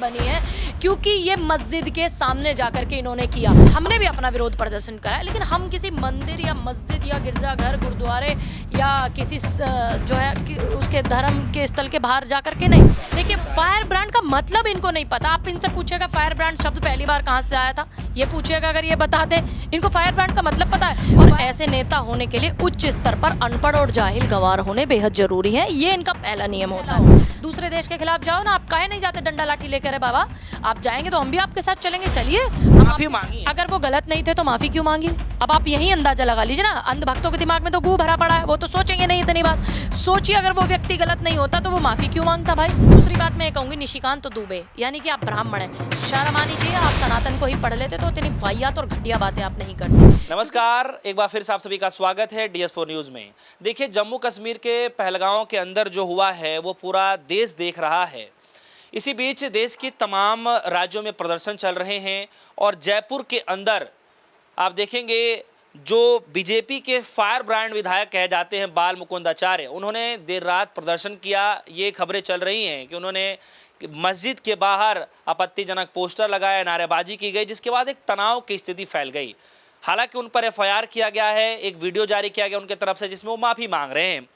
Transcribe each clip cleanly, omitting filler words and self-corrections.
बनी है क्योंकि ये मस्जिद के सामने जाकर के इन्होंने किया। हमने भी अपना विरोध प्रदर्शन करा है, लेकिन हम किसी मंदिर या मस्जिद या गिरजाघर गुरुद्वारे या किसी जो है उसके धर्म के स्थल के बाहर जाकर के नहीं। देखिए, फायर ब्रांड का मतलब इनको नहीं पता। आप इनसे पूछेगा फायर ब्रांड शब्द पहली बार कहाँ से आया था, ये पूछिएगा, अगर ये बता दे। इनको फायर ब्रांड का मतलब पता है। और ऐसे नेता होने के लिए उच्च स्तर पर अनपढ़ और जाहिल गवार होने बेहद जरूरी है। ये इनका पहला नियम होता है। दूसरे देश के खिलाफ जाओ ना, आप काहे नहीं जाते डंडा लाठी लेकर? बाबा, आप जाएंगे तो हम भी आपके साथ चलेंगे, चलिए। माफी मांगी। अगर वो गलत नहीं थे तो माफी क्यों मांगी? अब आप यही अंदाजा लगा लीजिए ना, अंधभक्तों के दिमाग में तो गू भरा पड़ा है, वो तो सोचेंगे नहीं इतनी बात। सोचिए, अगर वो व्यक्ति गलत नहीं होता तो वो माफी क्यों मांगता भाई? दूसरी बात मैं कहूंगी, निशिकांत दुबे यानी कि आप ब्राह्मण हैं, शर्म आनी चाहिए। आप सनातन को ही पढ़ लेते तो इतनी वाहियात और घटिया बातें आप नहीं करते। नमस्कार, एक बार फिर से आप सभी का स्वागत है DS4 न्यूज में। देखिए, जम्मू कश्मीर के पहलगांव के अंदर जो हुआ है वो पूरा देश देख रहा है। इसी बीच देश के तमाम राज्यों में प्रदर्शन चल रहे हैं और जयपुर के अंदर आप देखेंगे जो बीजेपी के फायर ब्रांड विधायक कहे जाते हैं बाल मुकुंद आचार्य, उन्होंने देर रात प्रदर्शन किया। ये खबरें चल रही हैं कि उन्होंने मस्जिद के बाहर आपत्तिजनक पोस्टर लगाए, नारेबाजी की गई, जिसके बाद एक तनाव की स्थिति फैल गई। हालांकि उन पर FIR किया गया है, एक वीडियो जारी किया गया उनकी तरफ से जिसमें वो माफ़ी मांग रहे हैं।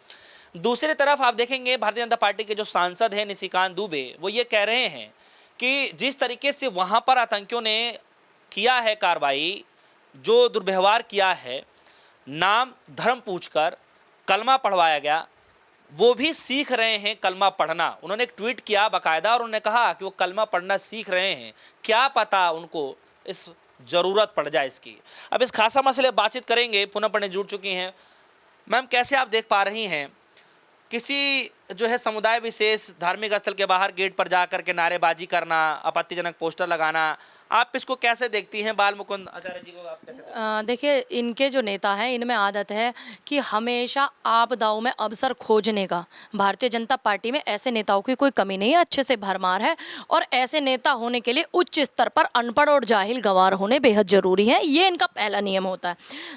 दूसरी तरफ आप देखेंगे भारतीय जनता पार्टी के जो सांसद हैं निशिकांत दुबे, वो ये कह रहे हैं कि जिस तरीके से वहाँ पर आतंकियों ने किया है कार्रवाई, जो दुर्व्यवहार किया है, नाम धर्म पूछकर कलमा पढ़वाया गया, वो भी सीख रहे हैं कलमा पढ़ना। उन्होंने एक ट्वीट किया बाकायदा और उन्होंने कहा कि वो कलमा पढ़ना सीख रहे हैं, क्या पता उनको इस ज़रूरत पड़ जाए इसकी। अब इस खासा मसले बातचीत करेंगे। पुनः पंडित जुड़ चुकी हैं। मैम, कैसे आप देख पा रही हैं किसी जो है समुदाय विशेष धार्मिक स्थल के बाहर गेट पर जाकर के नारेबाजी करना, आपत्तिजनक पोस्टर लगाना, आप इसको कैसे देखती हैं? बाल मुकुंद आचार्य जी को आप कैसे देखती हैं? देखिए, इनके जो नेता हैं इनमें आदत है कि हमेशा आपदाओं में अवसर खोजने का। भारतीय जनता पार्टी में ऐसे नेताओं की कोई कमी नहीं है, अच्छे से भरमार है। और ऐसे नेता होने के लिए उच्च स्तर पर अनपढ़ और जाहिल गवार होने बेहद ज़रूरी है। ये इनका पहला नियम होता है।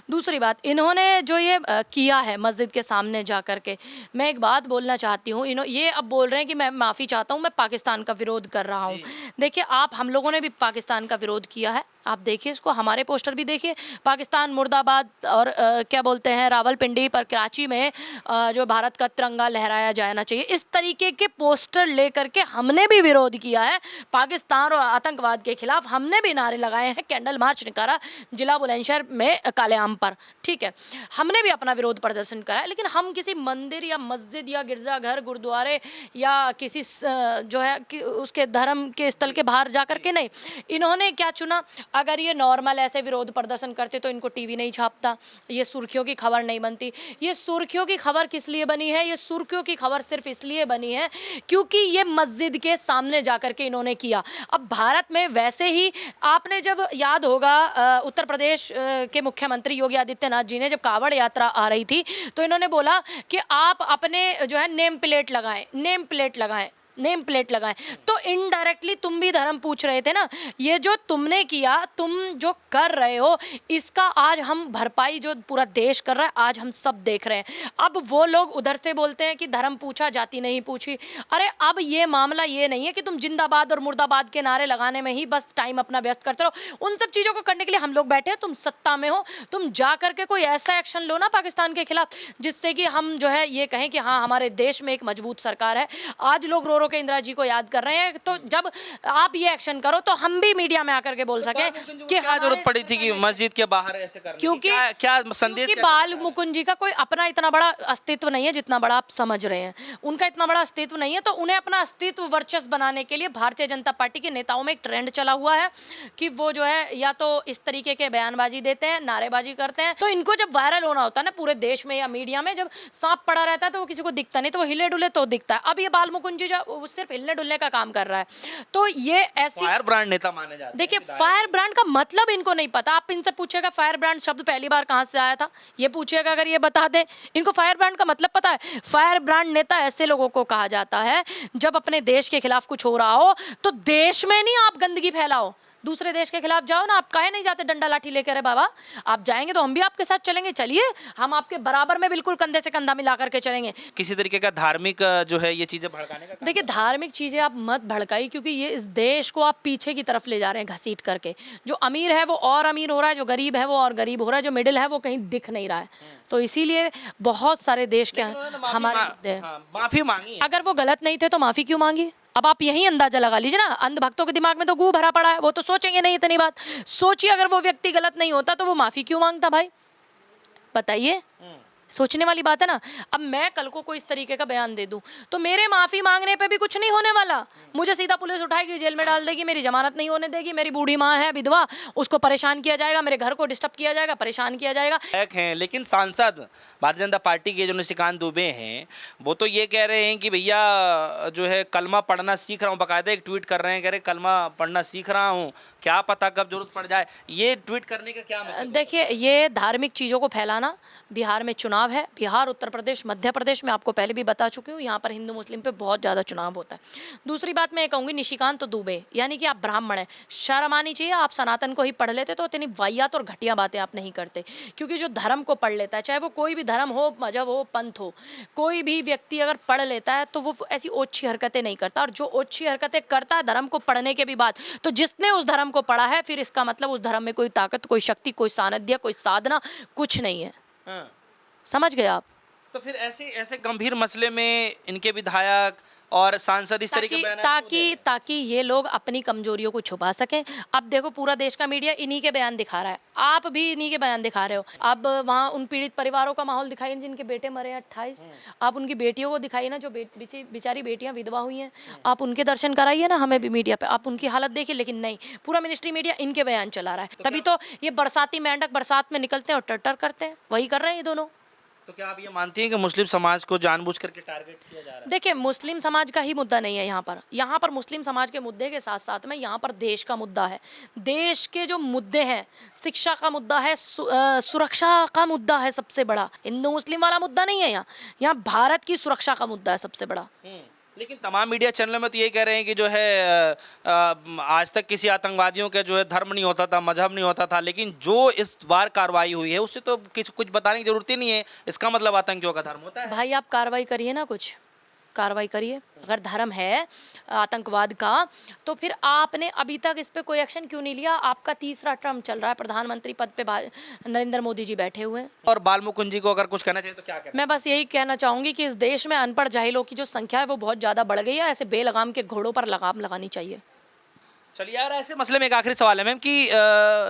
दूसरी बात, इन्होंने जो ये किया है मस्जिद के सामने जा कर के, मैं एक बात बोलना चाहती हूँ। ये अब बोल रहे हैं कि मैं माफ़ी चाहता हूँ, मैं पाकिस्तान का विरोध कर रहा हूँ। देखिए, हम लोगों ने भी पाकिस्तान का विरोध किया है। आप देखिए इसको, हमारे पोस्टर भी देखिए, पाकिस्तान मुर्दाबाद और क्या बोलते हैं, रावलपिंडी पर कराची में जो भारत का तिरंगा लहराया जाना चाहिए, इस तरीके के पोस्टर लेकर के हमने भी विरोध किया है। पाकिस्तान और आतंकवाद के खिलाफ हमने भी नारे लगाए हैं, कैंडल मार्च निकाला जिला बुलंदशहर में कालेआम पर, ठीक है। हमने भी अपना विरोध प्रदर्शन करा है, लेकिन हम किसी मंदिर या मस्जिद या गिरजाघर गुरुद्वारे या किसी जो है उसके धर्म के स्थल के बाहर जा कर के नहीं। इन्होंने क्या चुना? अगर ये नॉर्मल ऐसे विरोध प्रदर्शन करते तो इनको टीवी नहीं छापता, ये सुर्खियों की खबर नहीं बनती। ये सुर्खियों की खबर किस लिए बनी है? ये सुर्खियों की खबर सिर्फ इसलिए बनी है क्योंकि ये मस्जिद के सामने जाकर के इन्होंने किया। अब भारत में वैसे ही आपने जब याद होगा उत्तर प्रदेश के मुख्यमंत्री योगी आदित्यनाथ जी ने जब कांवड़ यात्रा आ रही थी तो इन्होंने बोला कि आप अपने जो है नेम प्लेट लगाएं। तो इनडायरेक्टली तुम भी धर्म पूछ रहे थे ना। ये जो तुमने किया, तुम जो कर रहे हो, इसका आज हम भरपाई जो पूरा देश कर रहा है आज हम सब देख रहे हैं। अब वो लोग उधर से बोलते हैं कि धर्म पूछा, जाति नहीं पूछी। अरे अब ये मामला ये नहीं है कि तुम जिंदाबाद और मुर्दाबाद के नारे लगाने में ही बस टाइम अपना व्यस्त करते रहो। उन सब चीज़ों को करने के लिए हम लोग बैठे हैं। तुम सत्ता में हो, तुम जा करके कोई ऐसा एक्शन लो ना पाकिस्तान के खिलाफ जिससे कि हम जो है ये कहें कि हाँ, हमारे देश में एक मजबूत सरकार है। आज लोग रो के इंदिरा जी को याद कर रहे हैं, तो जब आप ये एक्शन करो तो हम भी मीडिया में आकर के बोल सके कि क्या जरूरत पड़ी थी कि मस्जिद के बाहर ऐसे करने की? क्योंकि क्या संदेश? क्योंकि बाल मुकुंद जी का कोई अपना इतना बड़ा अस्तित्व नहीं है जितना बड़ा आप समझ रहे हैं। उनका इतना बड़ा अस्तित्व नहीं है, तो उन्हें अपना अस्तित्व वर्चस्व बनाने के लिए भारतीय जनता पार्टी के नेताओं में एक ट्रेंड चला हुआ है कि वो जो है या तो इस तरीके के बयानबाजी देते हैं, नारेबाजी करते हैं। तो इनको जब वायरल होना होता है ना पूरे देश में या मीडिया में, जब सांप पड़ा रहता है तो वो किसी को दिखता नहीं, तो वो हिले डुले तो दिखता है। अब ये बाल मुकुंद जी जो सिर्फ हिलने डुलने का काम कर रहा है, तो ये ऐसी फायर ब्रांड नेता माने जाते हैं। देखिए, फायर ब्रांड का मतलब इनको नहीं पता। आप इनसे पूछेगा फायर ब्रांड शब्द पहली बार कहाँ से आया था, ये पूछिएगा, अगर ये बता दे। इनको फायर ब्रांड का मतलब पता है। फायर ब्रांड नेता ऐसे लोगों को कहा जाता है जब अपने देश के खिलाफ कुछ हो रहा हो तो देश में नहीं आप गंदगी फैलाओ, दूसरे देश के खिलाफ जाओ ना, आप काहे नहीं जाते डंडा लाठी लेकर? अरे बाबा, आप जाएंगे तो हम भी आपके साथ चलेंगे, चलिए, हम आपके बराबर में बिल्कुल कंधे से कंधा मिला करके चलेंगे। किसी तरीके का धार्मिक जो है ये चीजें भड़काने का काम देखिए, धार्मिक चीजें आप मत भड़काइए, क्योंकि ये इस देश को आप पीछे की तरफ ले जा रहे हैं घसीट करके। जो अमीर है वो और अमीर हो रहा है, जो गरीब है वो और गरीब हो रहा है, जो मिडिल है वो कहीं दिख नहीं रहा है। तो इसीलिए बहुत सारे देश के हमारे मुद्दे हैं। माफी मांगी है। अगर वो गलत नहीं थे तो माफी क्यों मांगी? अब आप यही अंदाजा लगा लीजिए ना, अंधभक्तों के दिमाग में तो गू भरा पड़ा है, वो तो सोचेंगे नहीं इतनी बात। सोचिए, अगर वो व्यक्ति गलत नहीं होता तो वो माफी क्यों मांगता भाई? बताइए, सोचने वाली बात है ना। अब मैं कल को कोई इस तरीके का बयान दे दूं तो मेरे माफी मांगने पे भी कुछ नहीं होने वाला। मुझे सीधा पुलिस उठाएगी, जेल में डाल देगी, मेरी जमानत नहीं होने देगी। मेरी बूढ़ी माँ है, विधवा, उसको परेशान किया जाएगा, मेरे घर को डिस्टर्ब किया जाएगा, परेशान किया जाएगा। एक हैं, लेकिन सांसद भारतीय जनता पार्टी के जो निशिकांत दुबे हैं वो तो ये कह रहे हैं कि भैया जो है कलमा पढ़ना सीख रहा हूँ। बाकायदा एक ट्वीट कर रहे हैं, कह रहे कलमा पढ़ना सीख रहा हूँ, क्या पता कब जरूरत पड़ जाए। ये ट्वीट करने का क्या मतलब? देखिए, ये धार्मिक चीज़ों को फैलाना, बिहार में चुनाव है, बिहार, उत्तर प्रदेश, मध्य प्रदेश में आपको पहले भी बता चुकी हूँ, यहाँ पर हिंदू मुस्लिम पे बहुत ज़्यादा चुनाव होता है। दूसरी बात मैं ये कहूँगी, निशिकांत दुबे यानी कि आप ब्राह्मण हैं, शर्म आनी चाहिए। आप सनातन को ही पढ़ लेते तो इतनी वाहियात और घटिया बातें आप नहीं करते। क्योंकि जो धर्म को पढ़ लेता है, चाहे वो कोई भी धर्म हो, मजहब हो, पंथ हो, कोई भी व्यक्ति अगर पढ़ लेता है तो वो ऐसी ओछी हरकतें नहीं करता। और जो ओछी हरकतें करता है धर्म को पढ़ने के भी बाद, तो जिसने उस धर्म को पढ़ा है, फिर इसका मतलब उस धर्म में कोई ताकत, कोई शक्ति, कोई सानिध्य, कोई साधना कुछ नहीं है। हाँ। समझ गए आप? तो फिर ऐसे ऐसे गंभीर मसले में इनके विधायक और सांसद इस तरीके बयान ताकि ये लोग अपनी कमजोरियों को छुपा सकें। अब देखो, पूरा देश का मीडिया इन्हीं के बयान दिखा रहा है, आप भी इन्हीं के बयान दिखा रहे हो। अब वहाँ उन पीड़ित परिवारों का माहौल दिखाइए जिनके बेटे मरे हैं 28। आप उनकी बेटियों को दिखाइए ना, जो बेचारी बेटियां विधवा हुई हैं, आप उनके दर्शन कराइए ना हमें भी मीडिया पे, आप उनकी हालत देखिए। लेकिन नहीं, पूरा मिनिस्ट्री मीडिया इनके बयान चला रहा है। तभी तो ये बरसाती मेंढक बरसात में निकलते हैं और टर्टर करते हैं, वही कर रहे हैं ये दोनों। तो क्या आप ये मानती हैं कि मुस्लिम समाज को जानबूझ करके टारगेट किया जा रहा है? देखिए, मुस्लिम समाज का ही मुद्दा नहीं है यहाँ पर मुस्लिम समाज के मुद्दे के साथ साथ में यहाँ पर देश का मुद्दा है। देश के जो मुद्दे हैं, शिक्षा का मुद्दा है, सुरक्षा का मुद्दा है सबसे बड़ा। हिंदू मुस्लिम वाला मुद्दा नहीं है यहाँ भारत की सुरक्षा का मुद्दा है सबसे बड़ा। लेकिन तमाम मीडिया चैनलों में तो ये कह रहे हैं कि जो है आज तक किसी आतंकवादियों का जो है धर्म नहीं होता था, मजहब नहीं होता था, लेकिन जो इस बार कार्रवाई हुई है उससे तो कुछ बताने की जरूरत ही नहीं है। इसका मतलब आतंकियों का धर्म होता है। भाई, आप कार्रवाई करिए ना, कुछ कार्रवाई करिए। अगर धर्म है आतंकवाद का, तो फिर आपने अभी तक इस पे कोई एक्शन क्यों नहीं लिया? आपका तीसरा टर्म चल रहा है, प्रधानमंत्री पद पे नरेंद्र मोदी जी बैठे हुए हैं। और बाल मुकुंद जी को अगर कुछ कहना चाहिए तो क्या कहना? मैं बस यही कहना चाहूंगी कि इस देश में अनपढ़ जाहिलों की जो संख्या है वो बहुत ज़्यादा बढ़ गई है। ऐसे बेलगाम के घोड़ों पर लगाम लगानी चाहिए। चलिए यार, ऐसे मसले में एक आखिरी सवाल है मैम कि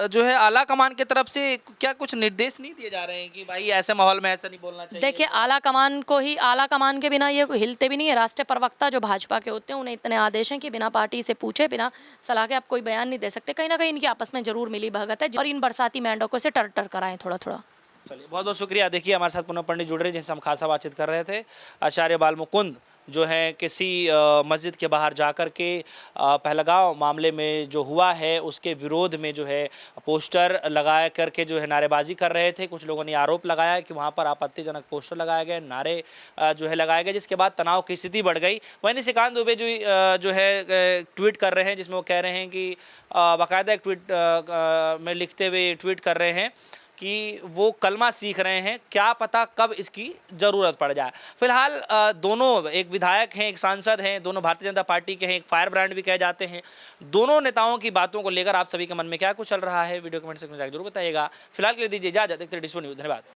जो है आला कमान की तरफ से क्या कुछ निर्देश नहीं दिए जा रहे हैं कि भाई ऐसे माहौल में ऐसा नहीं बोलना चाहिए? देखिए, आला कमान के बिना ये हिलते भी नहीं है। राष्ट्रीय प्रवक्ता जो भाजपा के होते हैं, उन्हें इतने आदेश हैं कि बिना पार्टी से पूछे, बिना सलाह के आप कोई बयान नहीं दे सकते। कहीं ना कहीं इनकी आपस में जरूर मिली भगत है, और इन बरसाती मेंढकों से टर कराएं थोड़ा थोड़ा। चलिए, बहुत बहुत शुक्रिया। देखिए, हमारे साथ पुनः पंडित जुड़ रहे हैं जिनसे हम खासा बातचीत कर रहे थे। आचार्य बाल मुकुंद जो है किसी मस्जिद के बाहर जाकर के पहलगांव मामले में जो हुआ है उसके विरोध में जो है पोस्टर लगाया करके जो है नारेबाजी कर रहे थे। कुछ लोगों ने आरोप लगाया कि वहां पर आपत्तिजनक पोस्टर लगाए गए, नारे जो है लगाए गए, जिसके बाद तनाव की स्थिति बढ़ गई। वहीं निशिकांत दुबे जो है ट्वीट कर रहे हैं जिसमें वो कह रहे हैं कि बाकायदा एक ट्वीट में लिखते हुए ट्वीट कर रहे हैं कि वो कलमा सीख रहे हैं, क्या पता कब इसकी ज़रूरत पड़ जाए। फिलहाल दोनों, एक विधायक हैं, एक सांसद हैं, दोनों भारतीय जनता पार्टी के हैं, एक फायर ब्रांड भी कहे जाते हैं। दोनों नेताओं की बातों को लेकर आप सभी के मन में क्या कुछ चल रहा है, वीडियो कमेंट सेक्शन में जाकर जरूर बताइएगा। फिलहाल के लिए दीजिए इजाजत। देखते रहिए DSFOR न्यूज़। धन्यवाद।